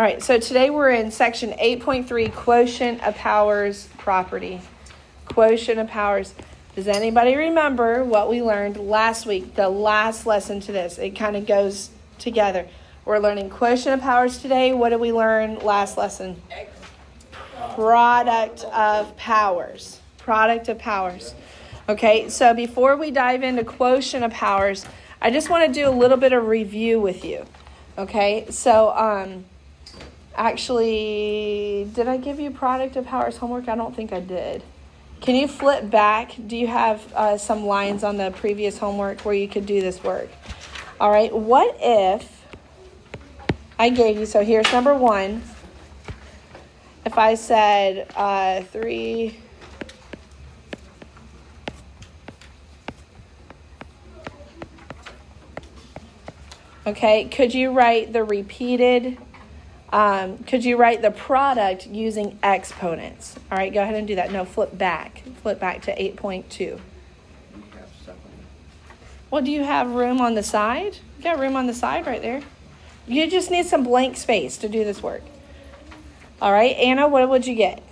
All right, so today we're in section 8.3, Quotient of Powers property. Quotient of Powers. Does anybody remember what we learned last week, the last lesson to this? It kind of goes together. We're learning Quotient of Powers today. What did we learn last lesson? Product of powers. Product of powers. Okay, so before we dive into Quotient of Powers, I just want to do a little bit of review with you. Okay, so actually, did I give you Product of Powers homework? I don't think I did. Can you flip back? Do you have some lines on the previous homework where you could do this work? All right, what if I gave you, so here's number one. If I said 3... Okay, could you write the repeated... could you write the product using exponents? All right, go ahead and do that. No, flip back. Flip back to 8.2. Well, do you have room on the side? You got room on the side right there. You just need some blank space to do this work. All right, Anna, what would you get?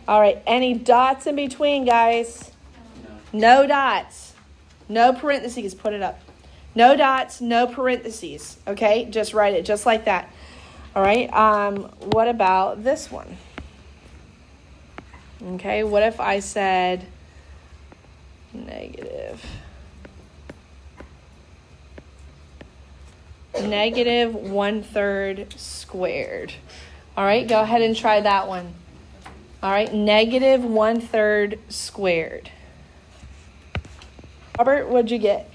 All right, any dots in between, guys? No dots. No parentheses. Put it up. No dots, no parentheses, okay? Just write it just like that. All right, what about this one? Okay, what if I said negative 1/3 squared? All right, go ahead and try that one. All right, negative 1/3 squared. Robert, what'd you get?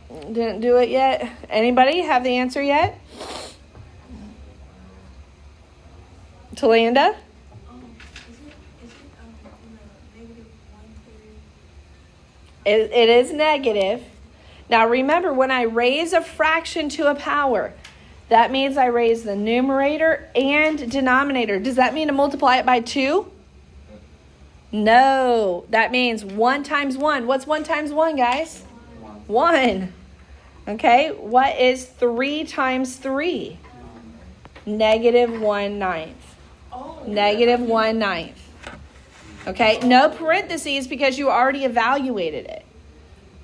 Didn't do it yet? Anybody have the answer yet? Talanda? It is negative. Now remember, when I raise a fraction to a power, that means I raise the numerator and denominator. Does that mean to multiply it by 2? No. That means 1 times 1. What's 1 times 1, guys? 1. Okay, what is 3 times 3? Negative 1/9. Negative 1/9. Okay, no parentheses because you already evaluated it.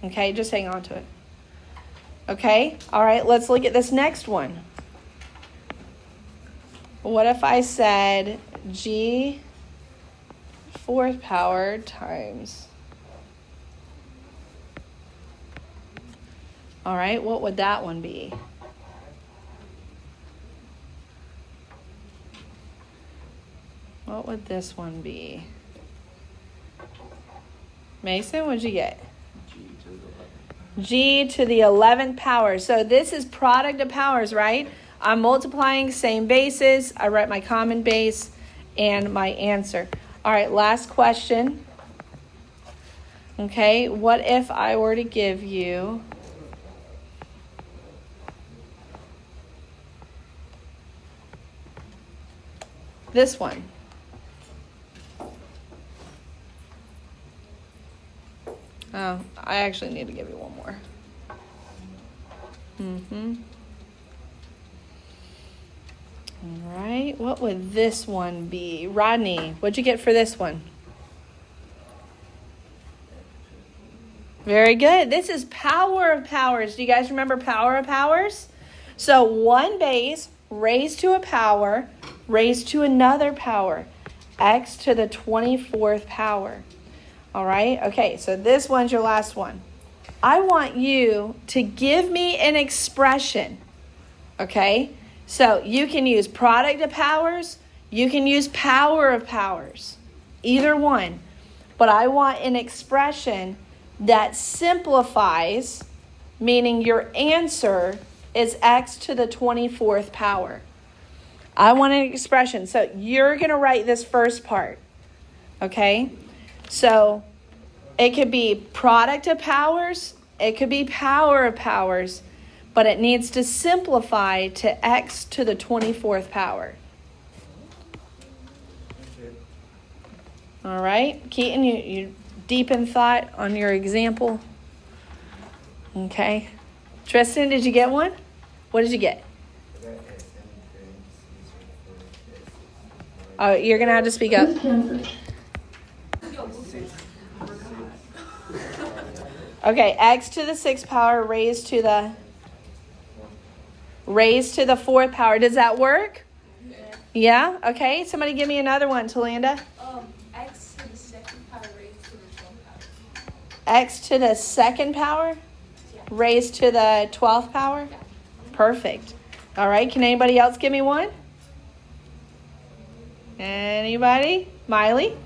Okay, just hang on to it. Okay, all right, let's look at this next one. What if I said G 4th power times... All right, what would that one be? What would this one be? Mason, what'd you get? G to the 11th power. So this is product of powers, right? I'm multiplying same bases. I write my common base and my answer. All right, last question. Okay, what if I were to give you... this one. Oh, I actually need to give you one more. All right, what would this one be? Rodney, what'd you get for this one? Very good. This is power of powers. Do you guys remember power of powers? So one base raised to a power raised to another power, x to the 24th power. All right? Okay, so this one's your last one. I want you to give me an expression, okay? So you can use product of powers, you can use power of powers, either one. But I want an expression that simplifies, meaning your answer is x to the 24th power. I want an expression. So you're going to write this first part. Okay? So it could be product of powers. It could be power of powers. But it needs to simplify to x to the 24th power. All right? Keaton, you deep in thought on your example? Okay. Tristan, did you get one? What did you get? Oh, you're going to have to speak up. Okay, x to the 6th power raised to the 4th power. Does that work? Yeah? Okay. Somebody give me another one, Talanda. X to the 2nd power raised to the 12th power. X to the 2nd power raised to the 12th power? Yeah. Perfect. All right. Can anybody else give me one? Anybody? Miley? X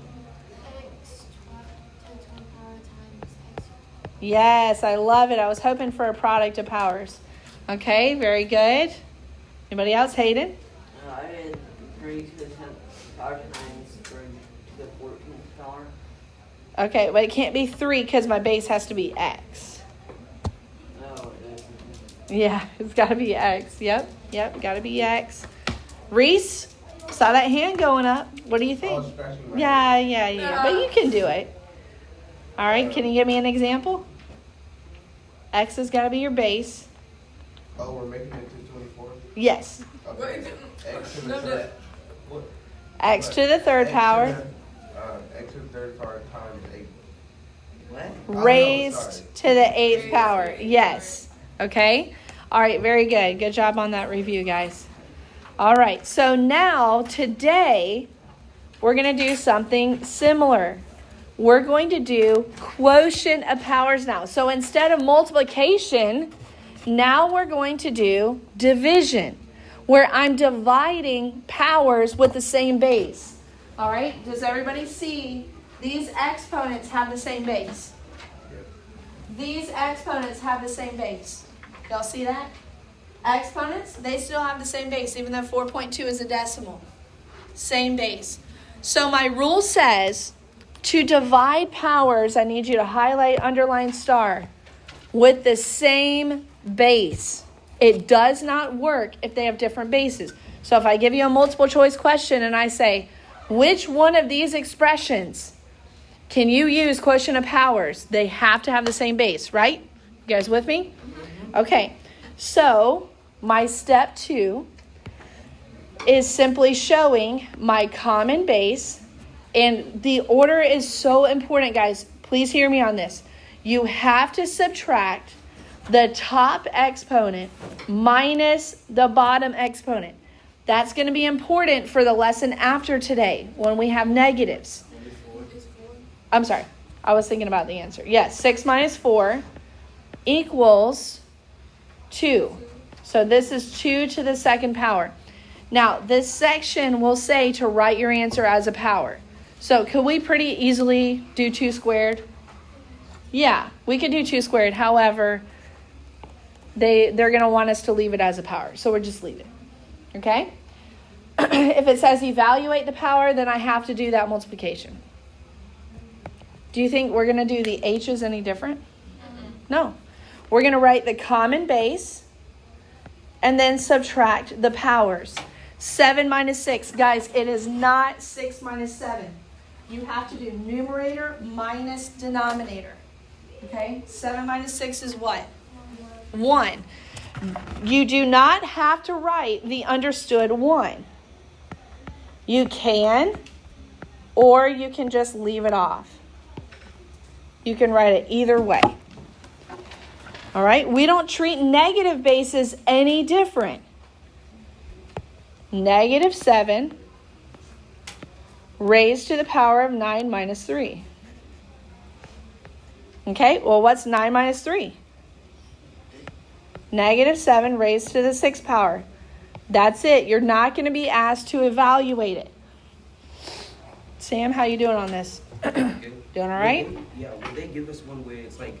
to the 12th power times X. Yes, I love it. I was hoping for a product of powers. Okay, very good. Anybody else? Hayden? I had 3 to the 10th power times 3 to the 14th power. Okay, but it can't be 3 because my base has to be x. No, it isn't. Yeah, it's got to be x. Yep, got to be x. Reese, saw that hand going up. What do you think? Yeah. But you can do it. All right, can you give me an example? X has got to be your base. Oh, we're making it to 24? Yes. Okay. X to the what? X to the 3rd power X to the 3rd power times 8. What? raised to the 8th power. Yes. Okay. All right, very good. Good job on that review, guys. All right, so now today we're going to do something similar. We're going to do quotient of powers now. So instead of multiplication, now we're going to do division, where I'm dividing powers with the same base. All right, does everybody see these exponents have the same base? These exponents have the same base. Y'all see that? Exponents, they still have the same base, even though 4.2 is a decimal. Same base. So my rule says to divide powers, I need you to highlight, underline, star, with the same base. It does not work if they have different bases. So if I give you a multiple choice question and I say, which one of these expressions can you use quotient of powers? They have to have the same base, right? You guys with me? Okay, so my step 2 is simply showing my common base. And the order is so important, guys. Please hear me on this. You have to subtract the top exponent minus the bottom exponent. That's going to be important for the lesson after today when we have negatives. I'm sorry. I was thinking about the answer. Yes, 6 minus 4 equals 2. So this is 2 to the 2nd power. Now, this section will say to write your answer as a power. So could we pretty easily do 2 squared? Yeah, we could do 2 squared. However, they're going to want us to leave it as a power. So we'll just leave it. Okay? If it says evaluate the power, then I have to do that multiplication. Do you think we're going to do the h's any different? No. We're going to write the common base and then subtract the powers. 7 minus 6. Guys, it is not 6 minus 7. You have to do numerator minus denominator. Okay? 7 minus 6 is what? 1. You do not have to write the understood 1. You can, or you can just leave it off. You can write it either way. All right? We don't treat negative bases any different. Negative 7 raised to the power of 9 minus 3. Okay, well, what's 9 minus 3? Negative 7 raised to the 6th power. That's it. You're not going to be asked to evaluate it. Sam, how you doing on this? Doing all right? Would they give us one where it's like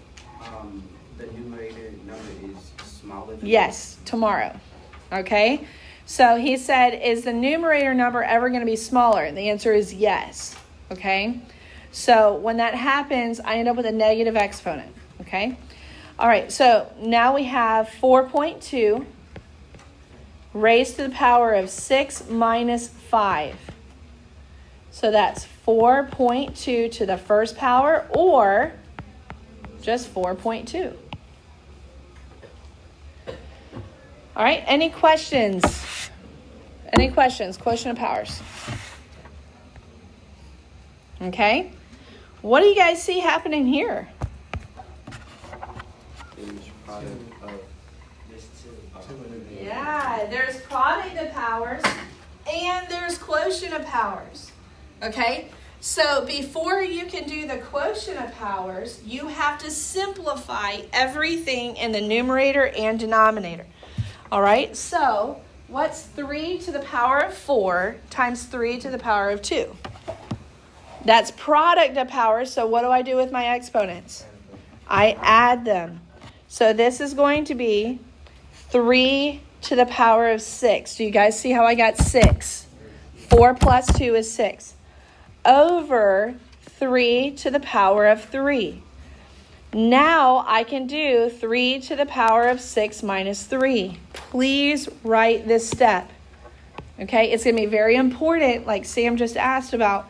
the numerator number is smaller than Yes, tomorrow. Okay? So he said, is the numerator number ever going to be smaller? And the answer is yes. Okay? So when that happens, I end up with a negative exponent. Okay? All right, so now we have 4.2 raised to the power of 6 minus 5. So that's 4.2 to the first power, or just 4.2. All right, any questions? Any questions? Quotient of powers. Okay. What do you guys see happening here? There's product of Yeah, there's product of powers and there's quotient of powers. Okay? So before you can do the quotient of powers, you have to simplify everything in the numerator and denominator. All right? So what's 3 to the power of 4 times 3 to the power of 2? That's product of powers. So what do I do with my exponents? I add them. So this is going to be 3 to the power of 6. Do you guys see how I got 6? 4 plus 2 is 6. Over 3 to the power of 3. Now I can do 3 to the power of 6 minus 3. Please write this step. Okay, it's going to be very important, like Sam just asked about,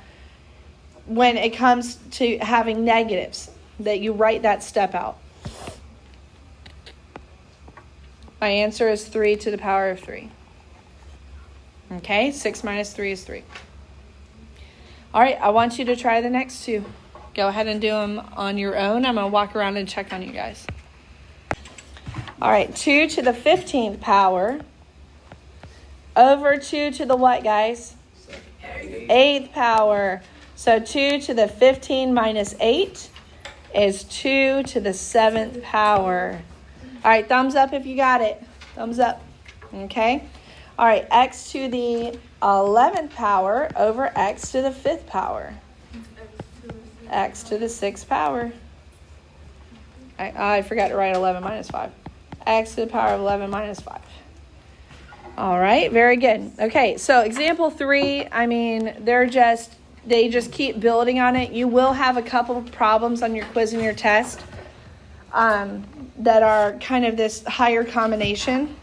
when it comes to having negatives, that you write that step out. My answer is 3 to the power of 3. Okay, 6 minus 3 is 3. All right, I want you to try the next two. Go ahead and do them on your own. I'm going to walk around and check on you guys. All right, 2 to the 15th power over 2 to the what, guys? 8th power. So 2 to the 15 minus 8 is 2 to the 7th power. All right, thumbs up if you got it. Thumbs up. Okay. All right, x to the 11th power over x to the 5th power. X to the 6th power. I forgot to write 11 minus 5. X to the power of 11 minus 5. All right, very good. Okay, so example 3, I mean, they just keep building on it. You will have a couple of problems on your quiz and your test that are kind of this higher combination.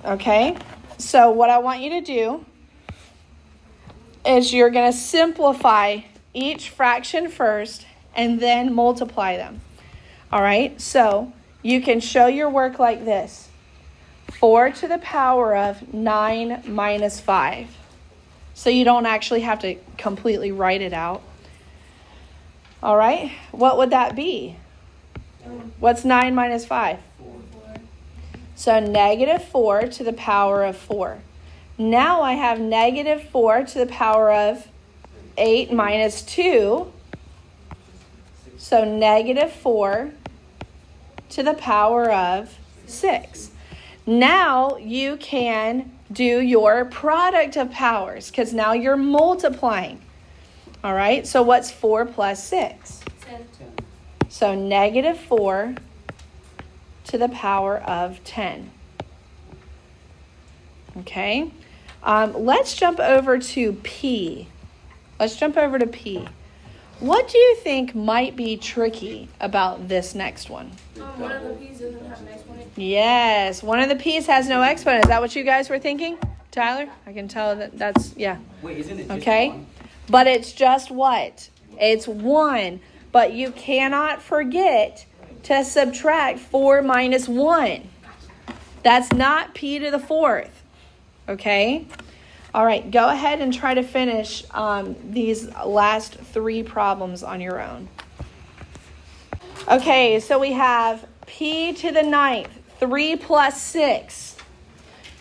Okay, so what I want you to do is you're going to simplify each fraction first and then multiply them. All right, so you can show your work like this. 4 to the power of 9 minus 5. So you don't actually have to completely write it out. All right, what would that be? What's 9 minus 5? 4. So negative 4 to the power of 4. Now I have negative 4 to the power of 8 minus 2. So negative 4 to the power of 6. Now you can do your product of powers because now you're multiplying. All right, so what's 4 plus 6? 10. So negative 4 to the power of 10. Okay, let's jump over to P. Let's jump over to P. What do you think might be tricky about this next one? One of the P's doesn't have an exponent. Yes, one of the P's has no exponent. Is that what you guys were thinking? Tyler? I can tell that's, yeah. Wait, isn't it just Okay, one? but it's just what? It's 1. But you cannot forget to subtract 4 minus 1. That's not P to the 4th. Okay? All right, go ahead and try to finish these last 3 problems on your own. Okay, so we have P to the 9th. 3 plus 6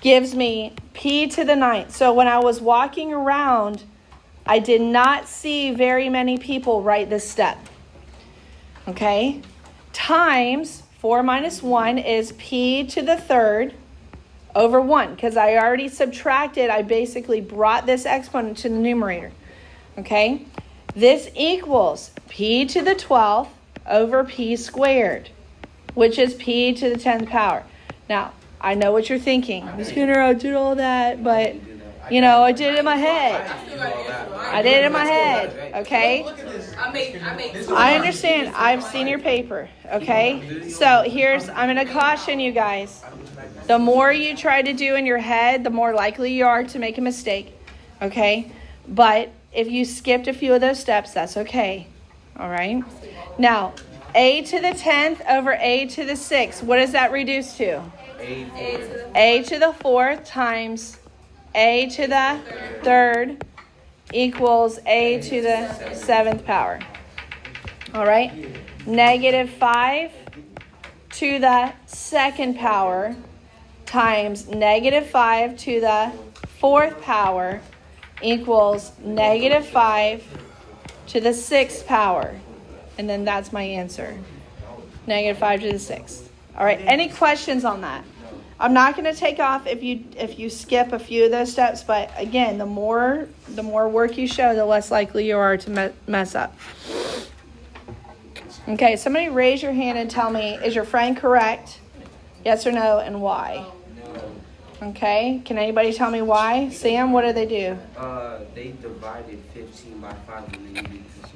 gives me P to the 9th. So when I was walking around, I did not see very many people write this step. Okay? Times 4 minus 1 is P to the 3rd over 1. Because I already subtracted, I basically brought this exponent to the numerator. Okay? This equals P to the 12th over P squared, which is P to the 10th power. Now, I know what you're thinking. Ms. Skinner, I did all that, but, you know, I did it in my head. I did it in my head, okay? I understand. I've seen your paper, okay? So I'm going to caution you guys. The more you try to do in your head, the more likely you are to make a mistake, okay? But if you skipped a few of those steps, that's okay, all right? Now, A to the 10th over A to the 6th. What does that reduce to? A to the 4th times A to the 3rd equals A to the 7th power. All right? Negative 5 to the 2nd power times negative 5 to the 4th power equals negative 5 to the 6th power. And then that's my answer. Negative 5 to the 6th. All right. Any questions on that? I'm not going to take off if you skip a few of those steps, but again, the more work you show, the less likely you are to mess up. Okay, somebody raise your hand and tell me, is your friend correct? Yes or no, and why? Okay, can anybody tell me why? Sam, what did they do? They divided 15 by 5 and they needed to subtract.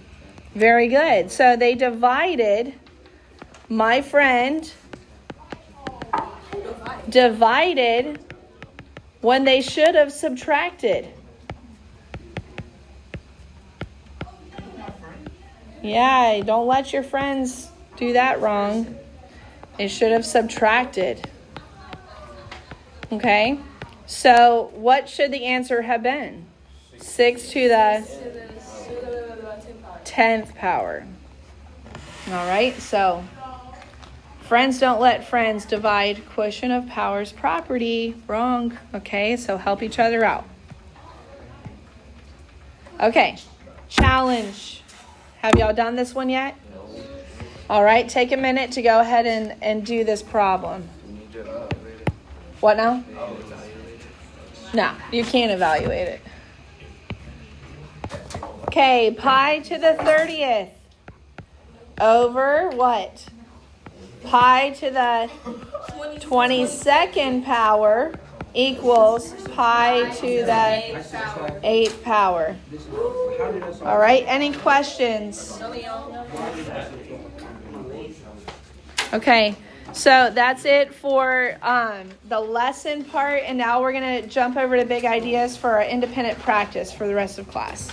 Very good. So they divided, my friend divided when they should have subtracted. Yeah, don't let your friends do that wrong. They should have subtracted. Okay, so what should the answer have been? 6 to the 10th power. All right, so friends don't let friends divide quotient of powers property. Wrong. Okay, so help each other out. Okay, challenge. Have y'all done this one yet? All right, take a minute to go ahead and do this problem. What now? No, you can't evaluate it. Okay, pi to the 30th over what? Pi to the 22nd power equals pi to the 8th power. All right, any questions? Okay, so that's it for the lesson part, and now we're going to jump over to big ideas for our independent practice for the rest of class.